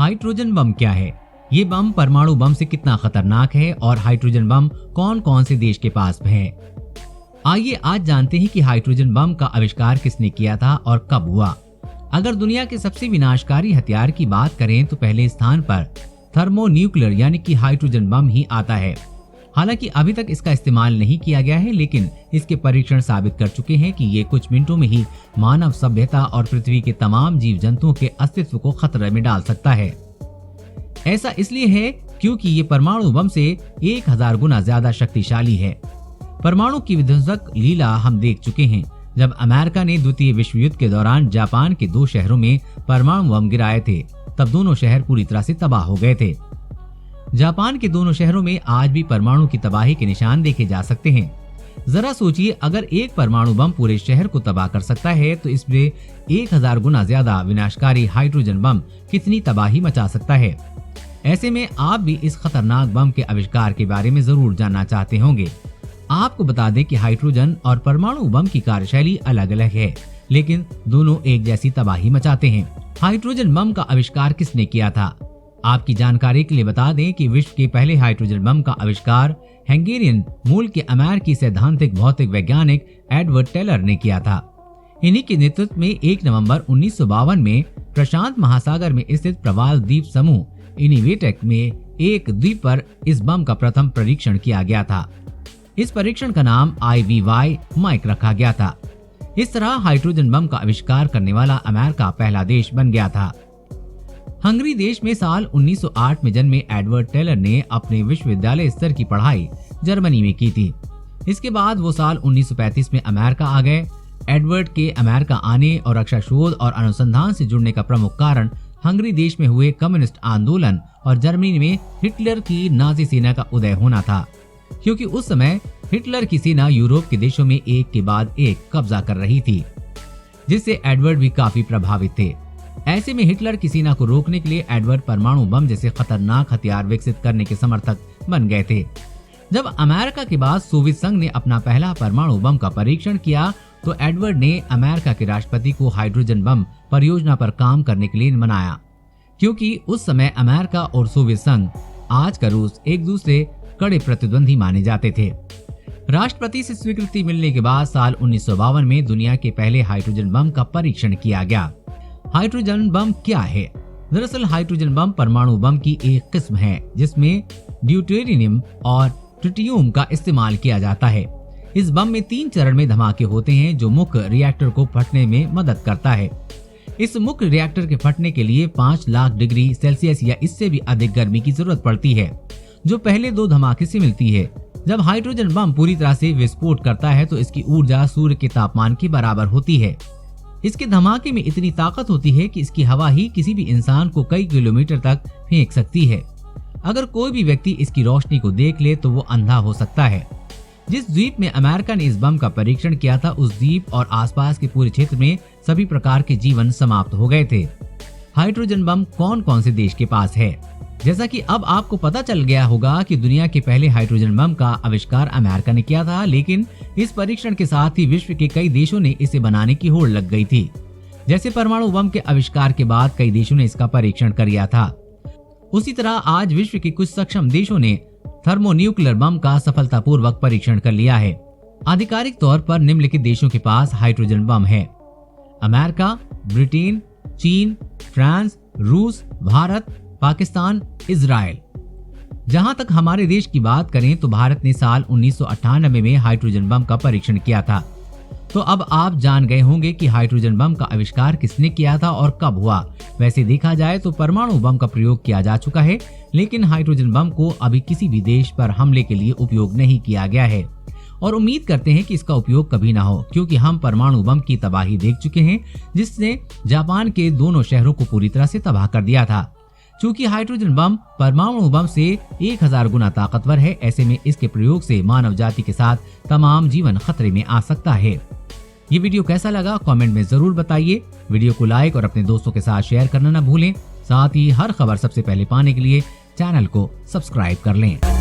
Hydrogen bomb क्या है, ये बम परमाणु बम से कितना खतरनाक है और हाइड्रोजन बम कौन कौन से देश के पास है। आइए आज जानते हैं कि हाइड्रोजन बम का आविष्कार किसने किया था और कब हुआ। अगर दुनिया के सबसे विनाशकारी हथियार की बात करें तो पहले स्थान पर थर्मोन्यूक्लियर यानी कि हाइड्रोजन बम ही आता है। हालांकि अभी तक इसका इस्तेमाल नहीं किया गया है, लेकिन इसके परीक्षण साबित कर चुके हैं कि ये कुछ मिनटों में ही मानव सभ्यता और पृथ्वी के तमाम जीव जंतुओं के अस्तित्व को खतरे में डाल सकता है। ऐसा इसलिए है क्योंकि ये परमाणु बम से 1000 गुना ज्यादा शक्तिशाली है। परमाणु की विध्वंसक लीला हम देख चुके हैं। जब अमेरिका ने द्वितीय विश्व युद्ध के दौरान जापान के 2 शहरों में परमाणु बम गिराए थे, तब दोनों शहर पूरी तरह से तबाह हो गए थे। जापान के दोनों शहरों में आज भी परमाणु की तबाही के निशान देखे जा सकते हैं। जरा सोचिए, अगर एक परमाणु बम पूरे शहर को तबाह कर सकता है तो इसमें 1000 गुना ज्यादा विनाशकारी हाइड्रोजन बम कितनी तबाही मचा सकता है। ऐसे में आप भी इस खतरनाक बम के आविष्कार के बारे में जरूर जानना चाहते होंगे। आपको बता दें कि हाइड्रोजन और परमाणु बम की कार्यशैली अलग अलग है, लेकिन दोनों एक जैसी तबाही मचाते हैं। हाइड्रोजन बम का आविष्कार किसने किया था? आपकी जानकारी के लिए बता दें कि विश्व के पहले हाइड्रोजन बम का आविष्कार हंगेरियन मूल के अमेरिकी सैद्धांतिक भौतिक वैज्ञानिक एडवर्ड टेलर ने किया था। इन्हीं के नेतृत्व में 1 नवंबर 1952 में प्रशांत महासागर में स्थित प्रवाल द्वीप समूह इनिवेटेक में एक द्वीप पर इस बम का प्रथम परीक्षण किया गया था। इस परीक्षण का नाम IVY माइक रखा गया था। इस तरह हाइड्रोजन बम का आविष्कार करने वाला अमेरिका पहला देश बन गया था। हंगरी देश में साल 1908 में जन्मे एडवर्ड टेलर ने अपने विश्वविद्यालय स्तर की पढ़ाई जर्मनी में की थी। इसके बाद वो साल 1935 में अमेरिका आ गए। एडवर्ड के अमेरिका आने और रक्षा शोध और अनुसंधान से जुड़ने का प्रमुख कारण हंगरी देश में हुए कम्युनिस्ट आंदोलन और जर्मनी में हिटलर की नाजी सेना का उदय होना था, क्योंकि उस समय हिटलर की सेना यूरोप के देशों में एक के बाद एक कब्जा कर रही थी, जिससे एडवर्ड भी काफी प्रभावित थे। ऐसे में हिटलर की सेना को रोकने के लिए एडवर्ड परमाणु बम जैसे खतरनाक हथियार विकसित करने के समर्थक बन गए थे। जब अमेरिका के बाद सोवियत संघ ने अपना पहला परमाणु बम का परीक्षण किया तो एडवर्ड ने अमेरिका के राष्ट्रपति को हाइड्रोजन बम परियोजना पर काम करने के लिए मनाया, क्योंकि उस समय अमेरिका और सोवियत संघ, आज का रूस, एक दूसरे कड़े प्रतिद्वंदी माने जाते थे। राष्ट्रपति से स्वीकृति मिलने के बाद साल 1952 में दुनिया के पहले हाइड्रोजन बम का परीक्षण किया गया। हाइड्रोजन बम क्या है? दरअसल हाइड्रोजन बम परमाणु बम की एक किस्म है जिसमें ड्यूटेरियम और ट्रिटियम का इस्तेमाल किया जाता है। इस बम में 3 चरण में धमाके होते हैं जो मुख्य रिएक्टर को फटने में मदद करता है। इस मुख्य रिएक्टर के फटने के लिए 5 लाख डिग्री सेल्सियस या इससे भी अधिक गर्मी की जरूरत पड़ती है, जो पहले 2 धमाके से मिलती है। जब हाइड्रोजन बम पूरी तरह से विस्फोट करता है तो इसकी ऊर्जा सूर्य के तापमान के बराबर होती है। इसके धमाके में इतनी ताकत होती है कि इसकी हवा ही किसी भी इंसान को कई किलोमीटर तक फेंक सकती है। अगर कोई भी व्यक्ति इसकी रोशनी को देख ले तो वो अंधा हो सकता है। जिस द्वीप में अमेरिका ने इस बम का परीक्षण किया था, उस द्वीप और आसपास के पूरे क्षेत्र में सभी प्रकार के जीवन समाप्त हो गए थे। हाइड्रोजन बम कौन कौन से देश के पास है? जैसा कि अब आपको पता चल गया होगा कि दुनिया के पहले हाइड्रोजन बम का आविष्कार अमेरिका ने किया था, लेकिन इस परीक्षण के साथ ही विश्व के कई देशों ने इसे बनाने की होड़ लग गई थी। जैसे परमाणु बम के आविष्कार के बाद कई देशों ने इसका परीक्षण कर लिया था, उसी तरह आज विश्व के कुछ सक्षम देशों ने थर्मोन्यूक्लियर बम का सफलतापूर्वक परीक्षण कर लिया है। आधिकारिक तौर पर निम्नलिखित देशों के पास हाइड्रोजन बम है: अमेरिका, ब्रिटेन, चीन, फ्रांस, रूस, भारत, पाकिस्तान, इजराइल। जहां तक हमारे देश की बात करें तो भारत ने साल 1998 में हाइड्रोजन बम का परीक्षण किया था। तो अब आप जान गए होंगे कि हाइड्रोजन बम का आविष्कार किसने किया था और कब हुआ। वैसे देखा जाए तो परमाणु बम का प्रयोग किया जा चुका है, लेकिन हाइड्रोजन बम को अभी किसी भी देश पर हमले के लिए उपयोग नहीं किया गया है और उम्मीद करते हैं कि इसका उपयोग कभी ना हो, क्योंकि हम परमाणु बम की तबाही देख चुके हैं जिसने जापान के दोनों शहरों को पूरी तरह से तबाह कर दिया था। चूंकि हाइड्रोजन बम परमाणु बम से 1000 गुना ताकतवर है, ऐसे में इसके प्रयोग से मानव जाति के साथ तमाम जीवन खतरे में आ सकता है। ये वीडियो कैसा लगा कमेंट में जरूर बताइए। वीडियो को लाइक और अपने दोस्तों के साथ शेयर करना न भूलें। साथ ही हर खबर सबसे पहले पाने के लिए चैनल को सब्सक्राइब कर लें।